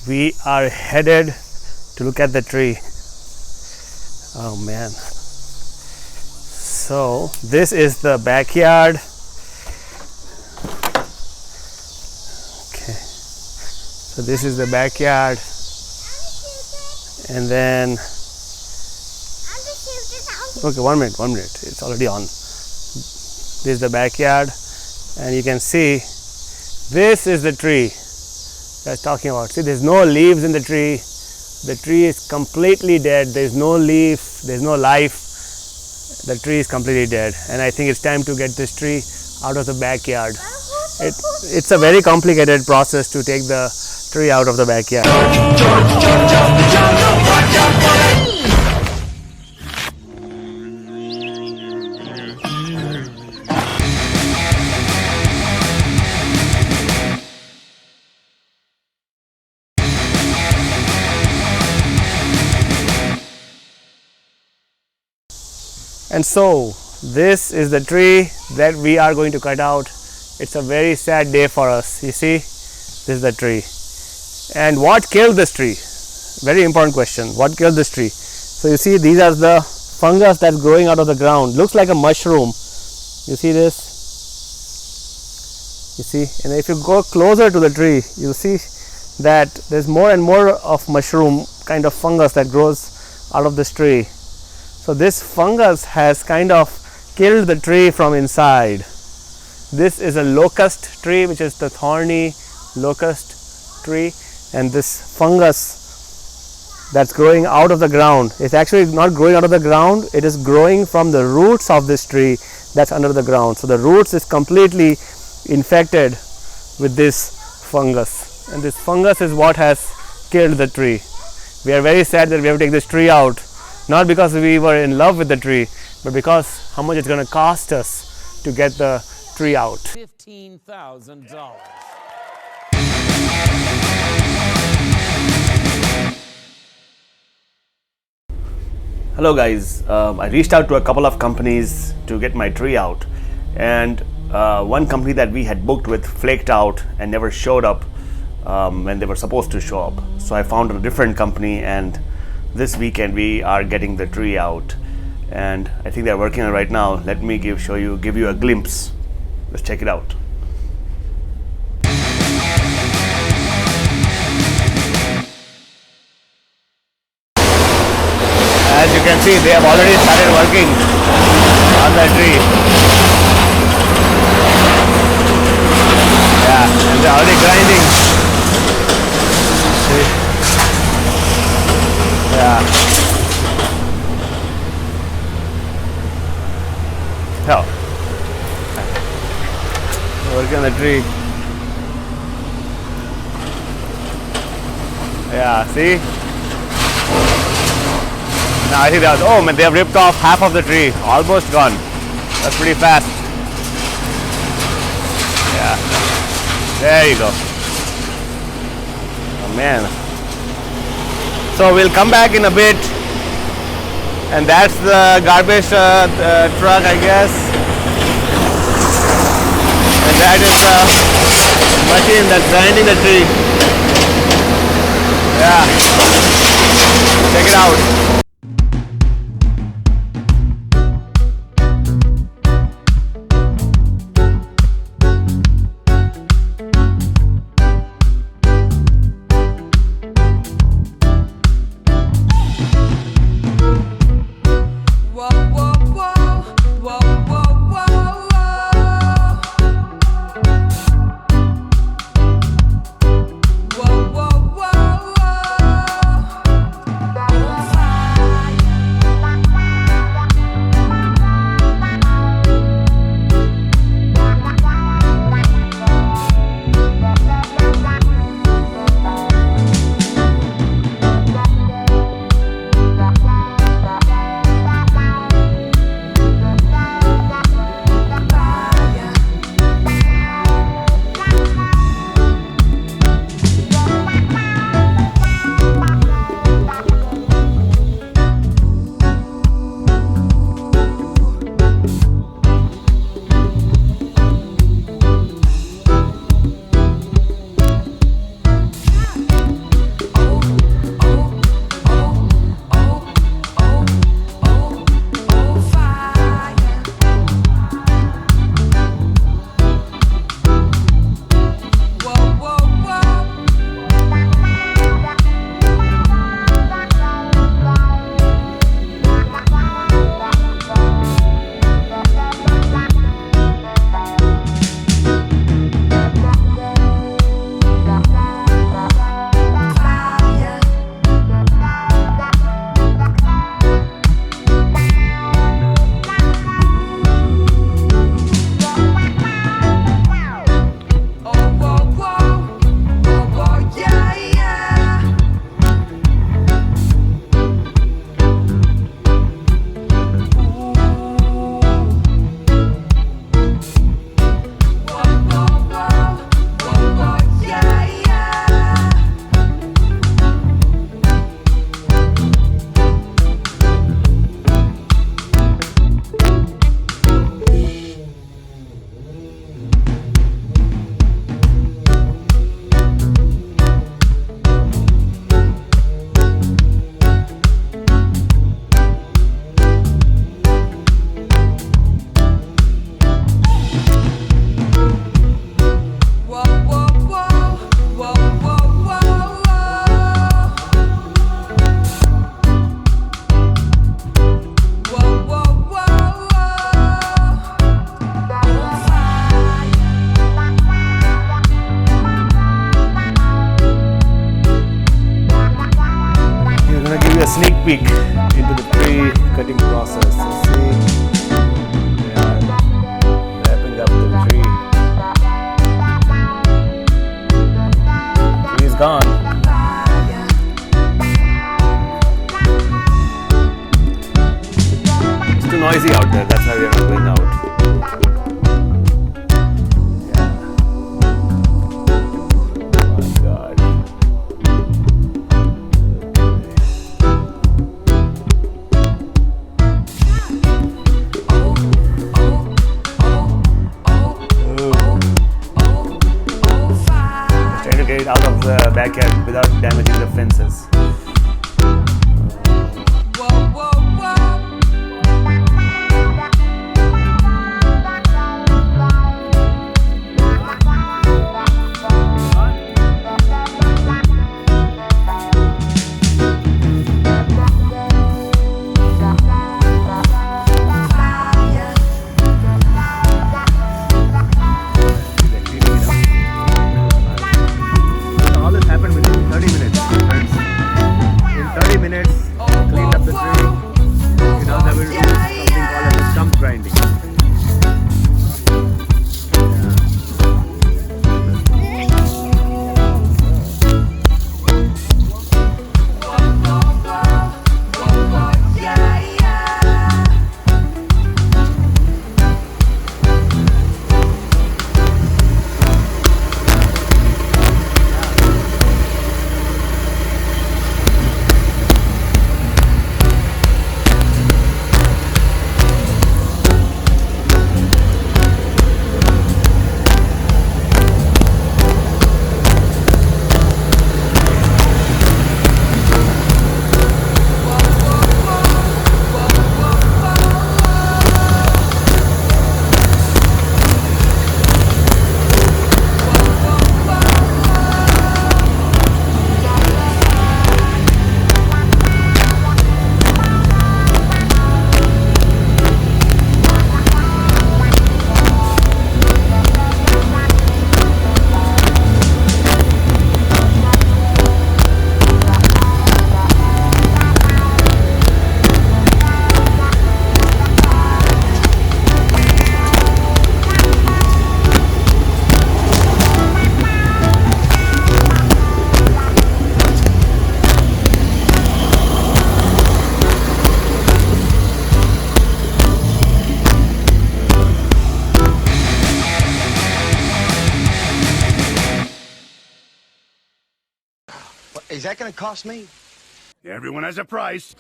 We are headed to look at the tree. Oh man. So this is the backyard. Okay. So this is the backyard. And then okay, 1 minute. It's already on. This is the backyard, and you can see this is the tree that's talking about. See, there's no leaves in the tree. The tree is completely dead. There's no leaf, there's no life. The tree is completely dead, and I think it's time to get this tree out of the backyard. It's a very complicated process to take the tree out of the backyard. And so this is the tree that we are going to cut out. It's a very sad day for us. You see, this is the tree. And what killed this tree? Very important question. What killed this tree? So you see, these are the fungus that's growing out of the ground. Looks like a mushroom. You see this? You see? And if you go closer to the tree, you'll see that there's more and more of mushroom kind of fungus that grows out of this tree. So this fungus has kind of killed the tree from inside. This is a locust tree, which is the thorny locust tree, and this fungus that's growing out of the ground, it's actually not growing out of the ground, it is growing from the roots of this tree that's under the ground. So the roots is completely infected with this fungus, and this fungus is what has killed the tree. We are very sad that we have to take this tree out. Not because we were in love with the tree, but because how much it's going to cost us to get the tree out. $15,000. Hello guys, I reached out to a couple of companies to get my tree out, and one company that we had booked with flaked out and never showed up when they were supposed to show up. So I found a different company, and this weekend we are getting the tree out, and I think they're working on it right now. Let me give you a glimpse. Let's check it out. As you can see, they have already started working on the tree. Yeah, and they're already grinding. See? Yeah. So, working on the tree. Yeah, see? Now I think that, oh man, they have ripped off half of the tree, almost gone. That's pretty fast. Yeah, there you go. Oh man. So we'll come back in a bit, and that's the garbage truck, I guess, and that is the machine that's grinding the tree. Yeah, check it out. sneak peek into the tree cutting process. You see, they are wrapping up the tree. Tree is gone. It's too noisy out there. That's why we are not going out. Out of the backyard without damaging the fences. Is that going to cost me? Everyone has a price.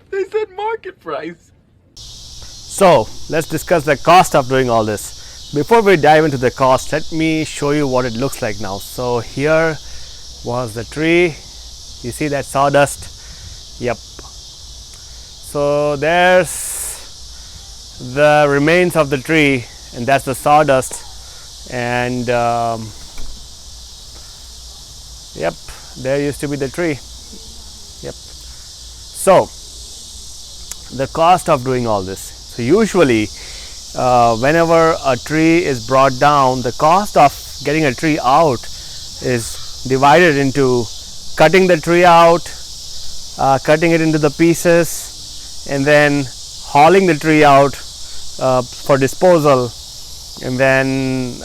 They said market price. So let's discuss the cost of doing all this. Before we dive into the cost, let me show you what it looks like now. So here was the tree. You see that sawdust? Yep. So there's the remains of the tree, and that's the sawdust. And yep, there used to be the tree. Yep. So the cost of doing all this. So usually whenever a tree is brought down, the cost of getting a tree out is divided into cutting the tree out, cutting it into the pieces, and then hauling the tree out for disposal, and then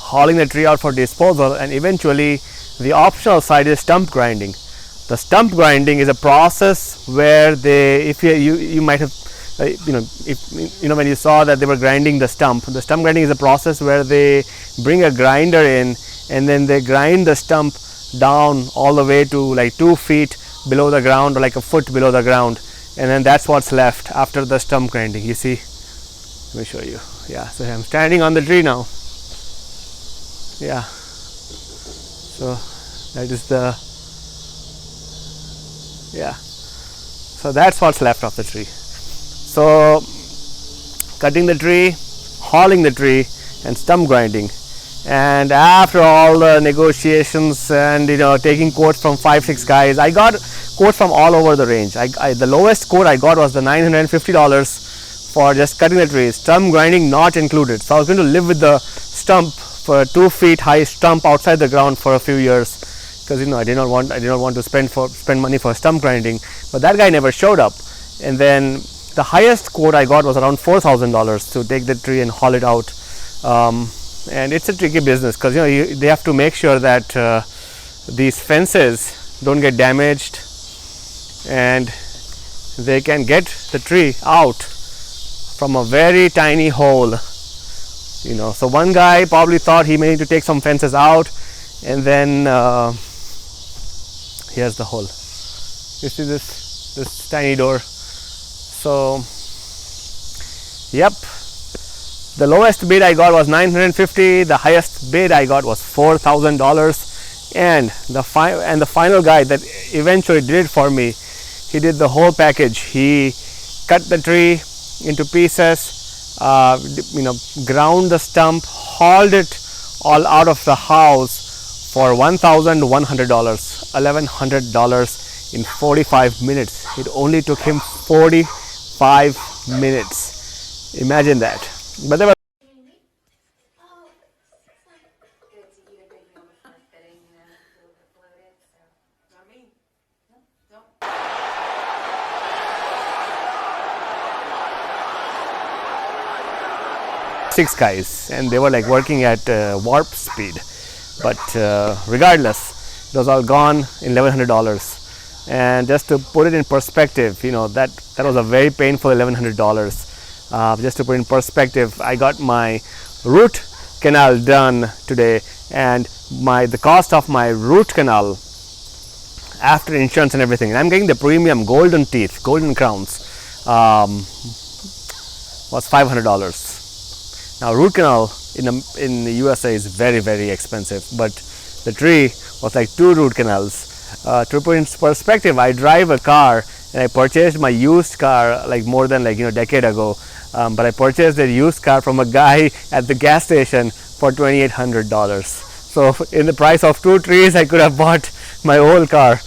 hauling the tree out for disposal, and eventually the optional side is stump grinding. The stump grinding is a process where they, if you might have, when you saw that they were grinding the stump grinding is a process where they bring a grinder in and then they grind the stump down all the way to like 2 feet below the ground or like a foot below the ground, and then that's what's left after the stump grinding. You see, let me show you. Yeah, so I'm standing on the tree now. Yeah, so that is the, yeah, so that's what's left of the tree. So cutting the tree, hauling the tree, and stump grinding. And after all the negotiations and taking quotes from 5-6 guys, I got quotes from all over the range. The lowest quote I got was the $950 for just cutting the tree, stump grinding not included. So I was going to live with the stump, for 2 feet high stump outside the ground for a few years, because I did not want to spend money for stump grinding. But that guy never showed up, and then the highest quote I got was around $4,000 to take the tree and haul it out. And it's a tricky business because they have to make sure that these fences don't get damaged, and they can get the tree out from a very tiny hole. So one guy probably thought he may need to take some fences out, and then here's the hole. You see this tiny door. So yep, the lowest bid I got was $950. The highest bid I got was $4,000. And the final guy that eventually did it for me, he did the whole package. He cut the tree into pieces, ground the stump, hauled it all out of the house for $1,100, $1,100 in 45 minutes. It only took him 45 minutes. Imagine that. But there were six guys, and they were like working at warp speed. But regardless, it was all gone in $1,100. And just to put it in perspective, that was a very painful $1,100. Just to put in perspective, I got my root canal done today, and the cost of my root canal after insurance and everything, and I'm getting the premium golden teeth, golden crowns, was $500. Now root canal in the USA is very, very expensive, but the tree was like 2 root canals. To put in perspective, I drive a car, and I purchased my used car like more than a decade ago, but I purchased a used car from a guy at the gas station for $2,800. So in the price of 2 trees, I could have bought my whole car.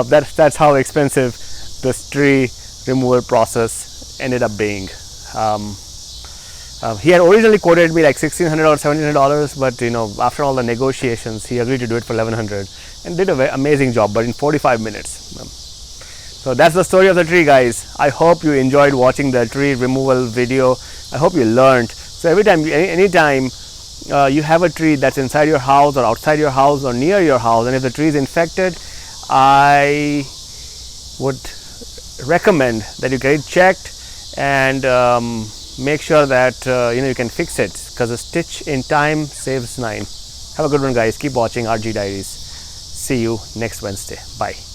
That's how expensive this tree removal process ended up being. He had originally quoted me like $1,600 or $1,700, but after all the negotiations, he agreed to do it for $1,100 and did an amazing job, but in 45 minutes. So that's the story of the tree, guys. I hope you enjoyed watching the tree removal video. I hope you learned. So anytime you have a tree that's inside your house or outside your house or near your house, and if the tree is infected, I would recommend that you get it checked and make sure that you can fix it, because a stitch in time saves 9. Have a good one, guys. Keep watching RG Diaries. See you next Wednesday. Bye.